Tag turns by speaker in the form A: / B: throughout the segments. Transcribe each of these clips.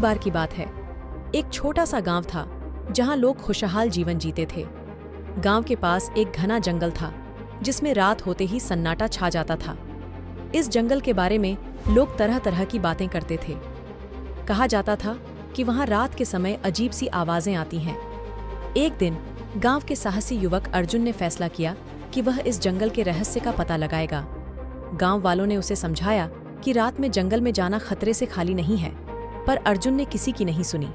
A: बार की बात है। एक छोटा सा गांव था जहां लोग खुशहाल जीवन जीते थे। गांव के पास एक घना जंगल था जिसमें रात होते ही सन्नाटा छा जाता था। इस जंगल के बारे में लोग तरह तरह की बातें करते थे। कहा जाता था कि वहां रात के समय अजीब सी आवाजें आती हैं। एक दिन गांव के साहसी युवक अर्जुन ने फैसला किया कि वह इस जंगल के रहस्य का पता लगाएगा। गांव वालों ने उसे समझाया कि रात में जंगल में जाना खतरे से खाली नहीं है, पर अर्जुन ने किसी की नहीं सुनी।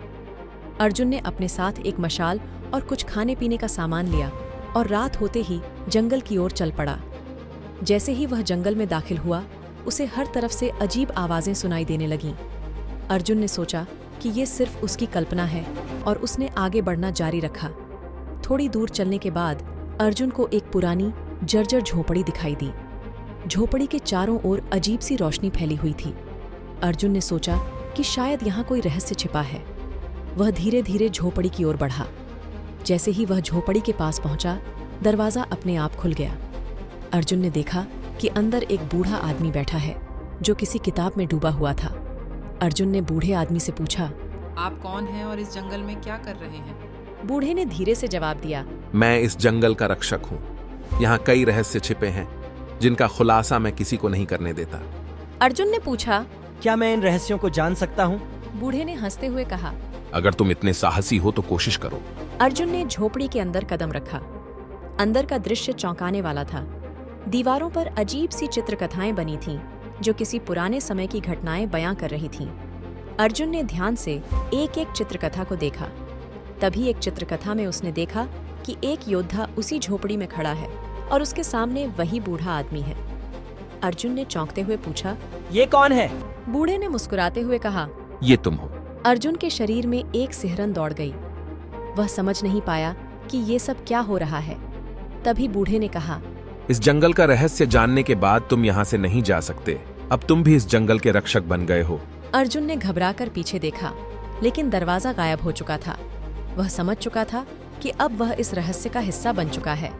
A: अर्जुन ने अपने साथ एक मशाल और कुछ खाने पीने का सामान लिया और रात होते ही जंगल की ओर चल पड़ा। जैसे ही वह जंगल में दाखिल हुआ, उसे हर तरफ से अजीब आवाजें सुनाई देने लगीं। अर्जुन ने सोचा कि ये सिर्फ उसकी कल्पना है और उसने आगे बढ़ना जारी रखा। थोड़ी दूर चलने के बाद अर्जुन को एक पुरानी जर्जर झोपड़ी दिखाई दी। झोपड़ी के चारों ओर अजीब सी रोशनी फैली हुई थी। अर्जुन ने सोचा कि शायद यहाँ कोई रहस्य छिपा है। वह धीरे धीरे झोपड़ी की ओर बढ़ा। जैसे ही वह झोपड़ी के पास पहुंचा, दरवाजा अपने आप खुल गया। अर्जुन ने देखा कि अंदर एक बूढ़ा आदमी बैठा है जो किसी किताब में डूबा हुआ था। अर्जुन ने बूढ़े आदमी से पूछा,
B: आप कौन हैं और इस जंगल में क्या कर रहे हैं?
A: बूढ़े ने धीरे से जवाब दिया,
C: मैं इस जंगल का रक्षक हूँ। यहाँ कई रहस्य छिपे हैं जिनका खुलासा मैं किसी को नहीं करने देता।
A: अर्जुन ने पूछा,
D: क्या मैं इन रहस्यों को जान सकता हूँ?
A: बूढ़े ने हंसते हुए कहा,
C: अगर तुम इतने साहसी हो तो कोशिश करो।
A: अर्जुन ने झोपड़ी के अंदर कदम रखा। अंदर का दृश्य चौंकाने वाला था। दीवारों पर अजीब सी चित्रकथाएं बनी थीं जो किसी पुराने समय की घटनाएं बयां कर रही थीं। अर्जुन ने ध्यान से एक एक चित्रकथा को देखा। तभी एक चित्रकथा में उसने देखा कि एक योद्धा उसी झोपड़ी में खड़ा है और उसके सामने वही बूढ़ा आदमी है। अर्जुन ने चौंकते हुए पूछा,
D: ये कौन है?
A: बूढ़े ने मुस्कुराते हुए कहा,
C: ये तुम हो।
A: अर्जुन के शरीर में एक सिहरन दौड़ गई। वह समझ नहीं पाया कि ये सब क्या हो रहा है। तभी बूढ़े ने कहा,
C: इस जंगल का रहस्य जानने के बाद तुम यहाँ से नहीं जा सकते। अब तुम भी इस जंगल के रक्षक बन गए हो।
A: अर्जुन ने घबराकर पीछे देखा, लेकिन दरवाजा गायब हो चुका था। वह समझ चुका था कि अब वह इस रहस्य का हिस्सा बन चुका है।